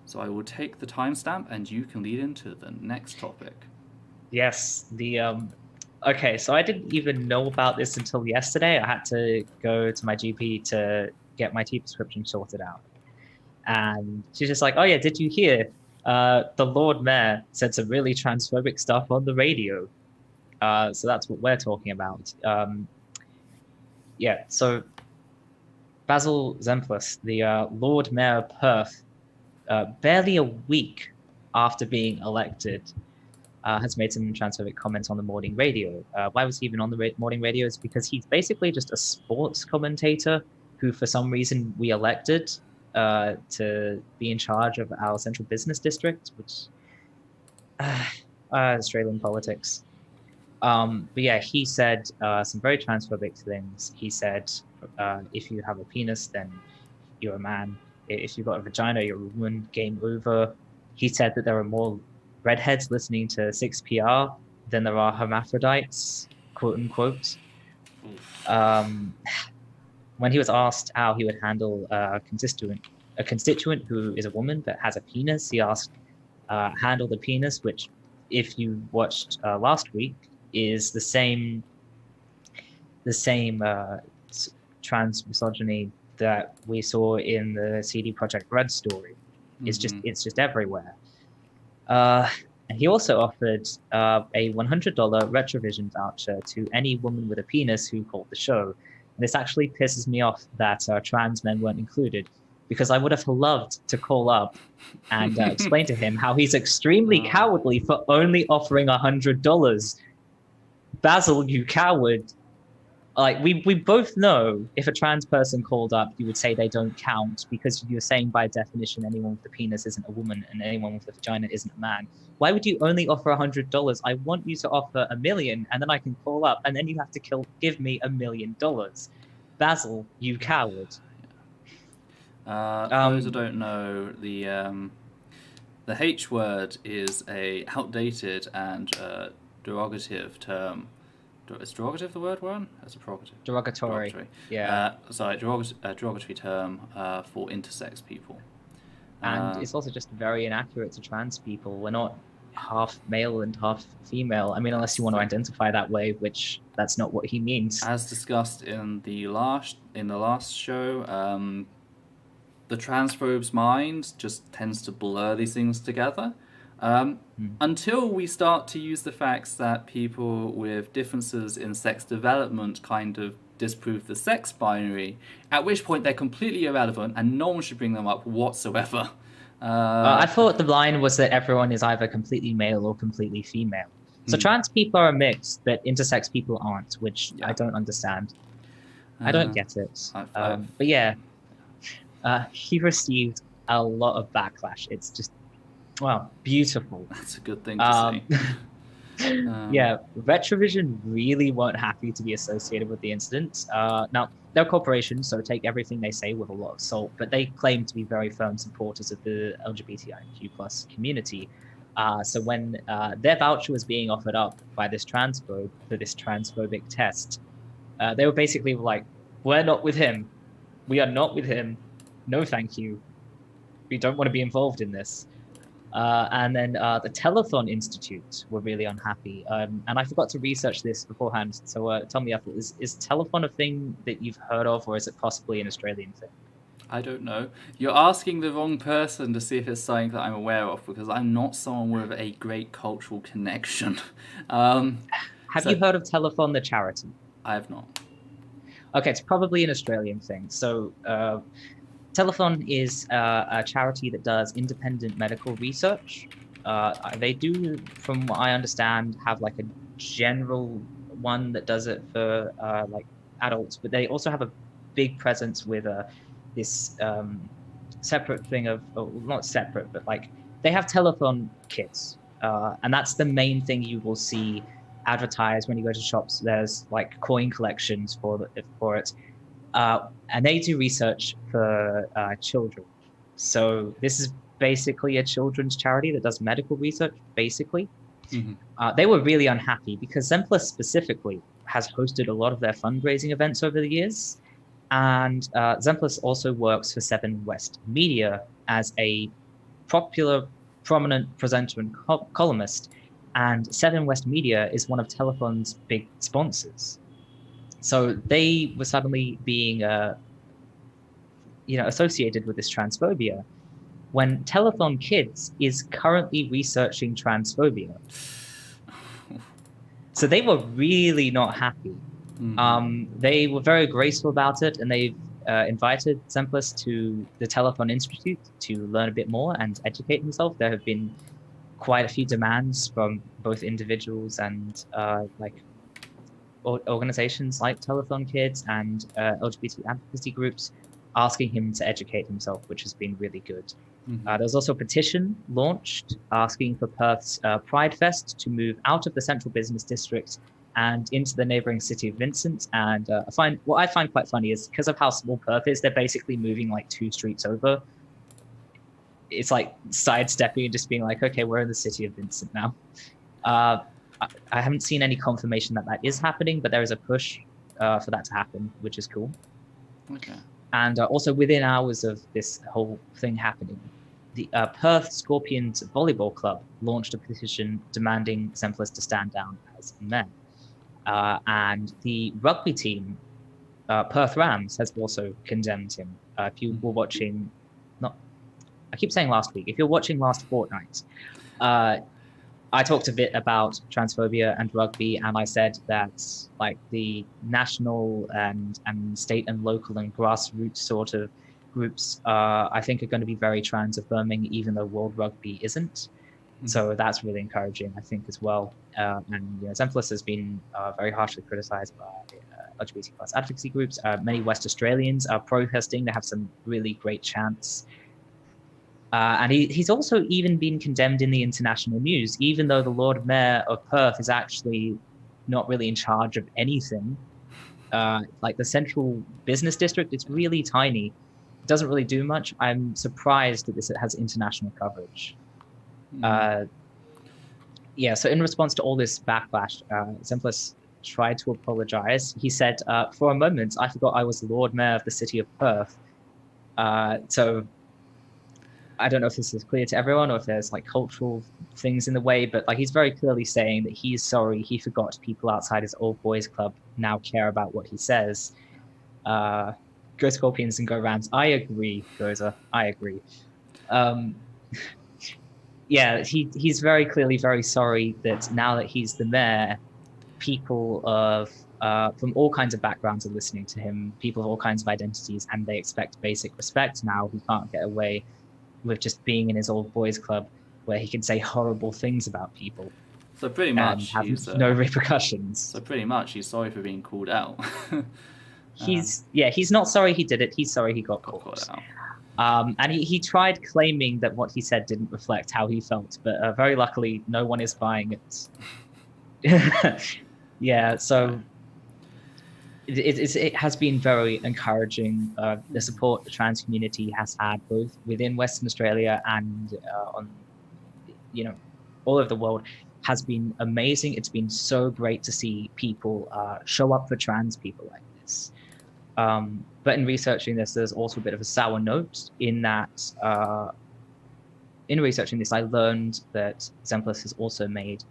So I will take the timestamp and you can lead into the next topic. Yes, okay, so I didn't even know about this until yesterday. I had to go to my GP to get my tea prescription sorted out. And she's just like, "Oh yeah, did you hear? The Lord Mayor said some really transphobic stuff on the radio." So that's what we're talking about. Yeah, so Basil Zemplis, the Lord Mayor of Perth, barely a week after being elected, has made some transphobic comments on the morning radio. Why was he even on the morning radio? It's because he's basically just a sports commentator who, for some reason, we elected to be in charge of our central business district, which Australian politics. But yeah, he said some very transphobic things. He said, if you have a penis, then you're a man. If you've got a vagina, you're a woman. Game over. He said that there are more redheads listening to 6PR than there are hermaphrodites, quote unquote. When he was asked how he would handle a constituent who is a woman but has a penis, he asked, handle the penis, which, if you watched last week, is the same trans misogyny that we saw in the CD Projekt Red story. It's just everywhere. And he also offered a $100 Retrovision voucher to any woman with a penis who called the show. And this actually pisses me off that trans men weren't included, because I would have loved to call up and explain to him how he's extremely cowardly for only offering $100. Basil, you coward. Like, we both know if a trans person called up, you would say they don't count, because you're saying by definition anyone with a penis isn't a woman and anyone with a vagina isn't a man. Why would you only offer $100? I want you to offer $1 million, and then I can call up, and then you have to give me $1 million. Basil, you coward. For those who don't know, the H word is a outdated and derogative term. Is derogative the word one? That's a prerogative. Derogatory. Yeah. Derogatory term for intersex people. And it's also just very inaccurate to trans people. We're not half male and half female. I mean, unless you want to identify that way, which that's not what he means. As discussed in the last show, the transphobe's mind just tends to blur these things together. Until we start to use the facts that people with differences in sex development kind of disprove the sex binary, at which point they're completely irrelevant and no one should bring them up whatsoever. I thought the line was that everyone is either completely male or completely female. So trans people are a mix, but intersex people aren't, which I don't understand. I don't get it. But yeah, he received a lot of backlash. It's just, wow, beautiful. That's a good thing to say. Yeah, Retrovision really weren't happy to be associated with the incident. Now, they're a corporation, so take everything they say with a lot of salt, but they claim to be very firm supporters of the LGBTIQ plus community. So when their voucher was being offered up by this transphobe for this transphobic test, they were basically like, we're not with him. We are not with him. No, thank you. We don't want to be involved in this. And then the Telethon Institute were really unhappy. And I forgot to research this beforehand. So tell me, Ethel, is Telethon a thing that you've heard of, or is it possibly an Australian thing? I don't know. You're asking the wrong person to see if it's something that I'm aware of, because I'm not someone with a great cultural connection. Have you heard of Telethon, the charity? I have not. Okay, it's probably an Australian thing. So Telethon is a charity that does independent medical research. They do, from what I understand, have like a general one that does it for like adults, but they also have a big presence with this separate thing of, not separate, but like they have telethon kits, and that's the main thing you will see advertised when you go to shops. There's like coin collections for it. And they do research for children. So this is basically a children's charity that does medical research, basically. They were really unhappy because Zemplis specifically has hosted a lot of their fundraising events over the years. And Zemplis also works for 7 West Media as a popular, prominent presenter and columnist, and Seven West Media is one of Telethon's big sponsors. So they were suddenly being, associated with this transphobia, when Telethon Kids is currently researching transphobia. So they were really not happy. They were very graceful about it, and they've invited Zemplis to the Telethon Institute to learn a bit more and educate himself. There have been quite a few demands from both individuals and organizations like Telethon Kids and LGBT advocacy groups asking him to educate himself, which has been really good. There's also a petition launched asking for Perth's Pride Fest to move out of the central business district and into the neighboring city of Vincent. And what I find quite funny is because of how small Perth is, they're basically moving like 2 streets over. It's like sidestepping and just being like, okay, we're in the city of Vincent now. I haven't seen any confirmation that is happening, but there is a push for that to happen, which is cool. Okay. And also within hours of this whole thing happening, the Perth Scorpions Volleyball Club launched a petition demanding Zemplis to stand down as mayor. And the rugby team, Perth Rams, has also condemned him. If you were watching, I keep saying last week, if you're watching last fortnight, I talked a bit about transphobia and rugby, and I said that like the national and state and local and grassroots sort of groups, I think are going to be very trans affirming, even though World Rugby isn't. So that's really encouraging, I think, as well. And Zemplis has been very harshly criticized by LGBT plus advocacy groups. Many West Australians are protesting. They have some really great chants. And he's also even been condemned in the international news, even though the Lord Mayor of Perth is actually not really in charge of anything. Like the central business district, it's really tiny. It doesn't really do much. I'm surprised that this has international coverage. So in response to all this backlash, Zemplis tried to apologize. He said, for a moment, I forgot I was the Lord Mayor of the city of Perth. So I don't know if this is clear to everyone or if there's like cultural things in the way, but like he's very clearly saying that he's sorry he forgot people outside his old boys club now care about what he says. Go Scorpions and go Rams. I agree, Goza. I agree. He's very clearly very sorry that now that he's the mayor, people of from all kinds of backgrounds are listening to him, people of all kinds of identities, and they expect basic respect now. He can't get away with just being in his old boys club where he can say horrible things about people. So pretty much have no repercussions. So pretty much he's sorry for being called out. He's not sorry he did it. He's sorry he got called out. And he tried claiming that what he said didn't reflect how he felt, but very luckily no one is buying it. So it has been very encouraging. The support the trans community has had both within Western Australia and all over the world has been amazing. It's been so great to see people show up for trans people like this. But in researching this, there's also a bit of a sour note in that in researching this, I learned that Zemplis has also made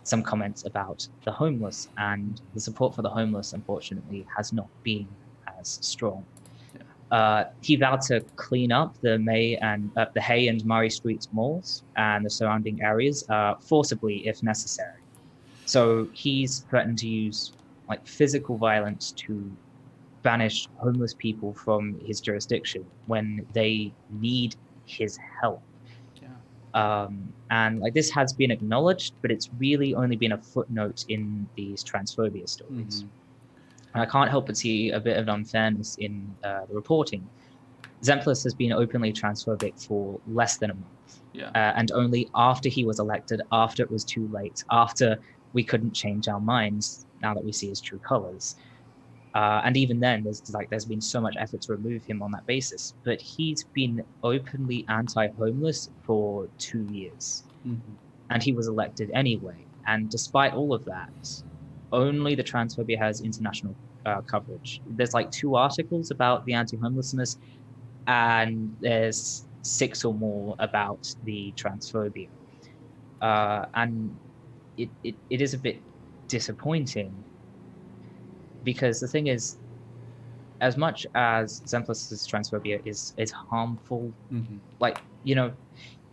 some comments about the homeless, and the support for the homeless, unfortunately, has not been as strong. He vowed to clean up the Hay and Murray Street malls and the surrounding areas forcibly if necessary. So he's threatened to use like physical violence to banish homeless people from his jurisdiction when they need his help. And like this has been acknowledged, but it's really only been a footnote in these transphobia stories. And I can't help but see a bit of unfairness in the reporting. Zemplis has been openly transphobic for less than a month, and only after he was elected, after it was too late, after we couldn't change our minds now that we see his true colors. And even then, there's been so much effort to remove him on that basis. But he's been openly anti-homeless for 2 years, and he was elected anyway. And despite all of that, only the transphobia has international coverage. There's like 2 articles about the anti-homelessness, and there's six or more about the transphobia. And it is a bit disappointing, because the thing is, as much as Zemplis's transphobia is harmful, like, you know,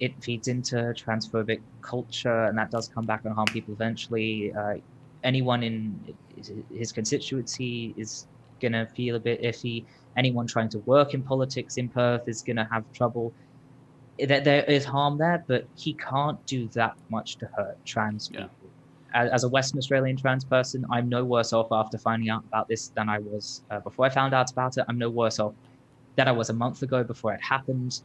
it feeds into transphobic culture, and that does come back and harm people eventually. Anyone in his constituency is going to feel a bit iffy. Anyone trying to work in politics in Perth is going to have trouble. There is harm there, but he can't do that much to hurt trans people. As a Western Australian trans person, I'm no worse off after finding out about this than I was before I found out about it. I'm no worse off than I was a month ago before it happened.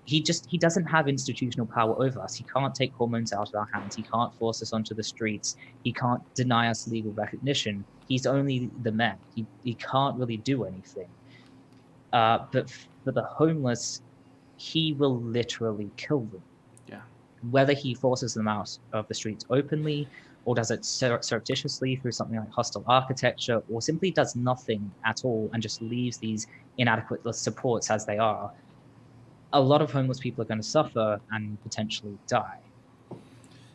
He doesn't have institutional power over us. He can't take hormones out of our hands. He can't force us onto the streets. He can't deny us legal recognition. He's only the man. He can't really do anything. But for the homeless, he will literally kill them. Yeah. Whether he forces them out of the streets openly, or does it surreptitiously through something like hostile architecture, or simply does nothing at all and just leaves these inadequate supports as they are, a lot of homeless people are going to suffer and potentially die.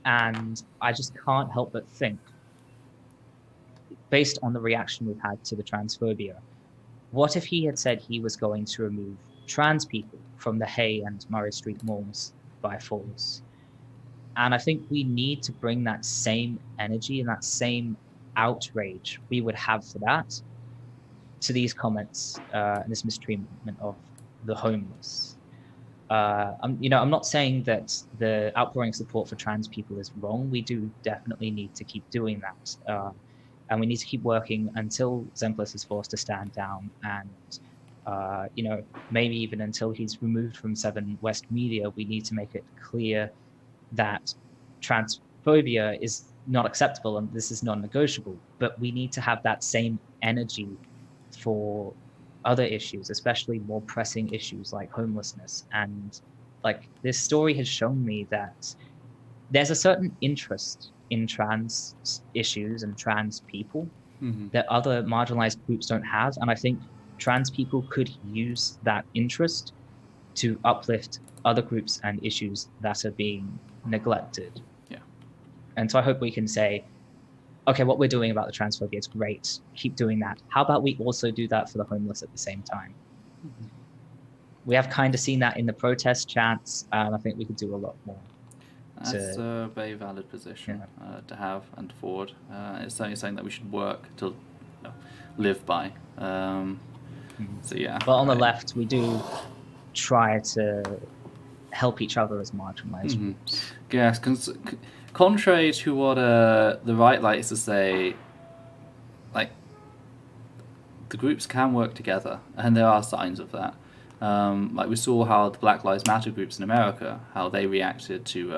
And I just can't help but think, based on the reaction we've had to the transphobia, what if he had said he was going to remove trans people from the Hay and Murray Street malls by force? And I think we need to bring that same energy and that same outrage we would have for that to these comments and this mistreatment of the homeless. I'm not saying that the outpouring support for trans people is wrong. We do definitely need to keep doing that. And we need to keep working until Zemplis is forced to stand down, and maybe even until he's removed from 7 West Media. We need to make it clear that transphobia is not acceptable and this is non-negotiable. But we need to have that same energy for other issues, especially more pressing issues like homelessness. And like, this story has shown me that there's a certain interest in trans issues and trans people that other marginalized groups don't have. And I think trans people could use that interest to uplift other groups and issues that are being neglected. Yeah. And so I hope we can say, okay, what we're doing about the transphobia is great. Keep doing that. How about we also do that for the homeless at the same time? We have kind of seen that in the protest chants, and I think we could do a lot more. That's a very valid position to have and to forward. It's certainly something that we should work to live by. So yeah. But on the left, we do try to help each other as marginalized groups. Yes, contrary to what the right likes to say, like, the groups can work together, and there are signs of that. Like, we saw how the Black Lives Matter groups in America, how they reacted to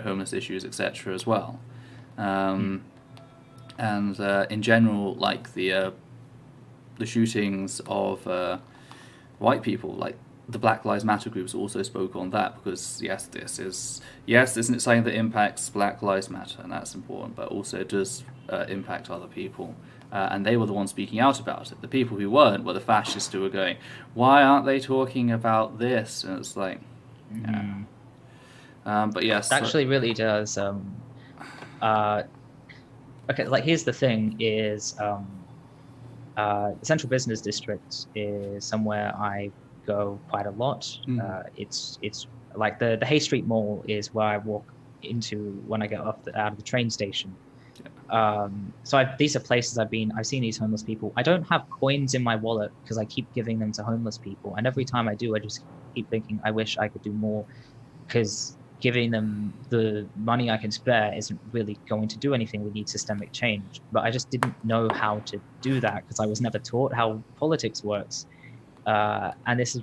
homeless issues, etc. as well. And in general, like the shootings of white people, like, the Black Lives Matter groups also spoke on that, because isn't it something that impacts Black Lives Matter, and that's important, but also it does impact other people. And they were the ones speaking out about it. The people who weren't were the fascists who were going, why aren't they talking about this? And it's like, but yes. It actually really does. Okay, like, here's the thing is, the Central Business District is somewhere I go quite a lot. It's like the Hay Street Mall is where I walk into when I get out of the train station. So these are places I've seen these homeless people. I don't have coins in my wallet because I keep giving them to homeless people, and every time I do, I just keep thinking, I wish I could do more, because giving them the money I can spare isn't really going to do anything. We need systemic change. But I just didn't know how to do that because I was never taught how politics works. And this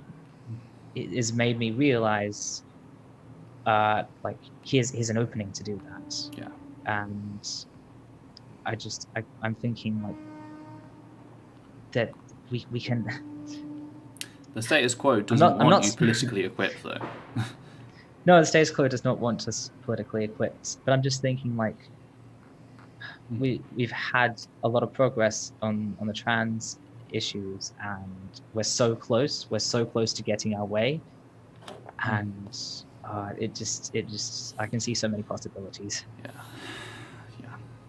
has made me realize, like, here's an opening to do that. Yeah. And I'm thinking, like, that we can. The status quo doesn't want you politically equipped, though. No, the status quo does not want us politically equipped. But I'm just thinking, like, we've had a lot of progress on the trans issues, and we're so close to getting our way. and it just I can see so many possibilities. Yeah.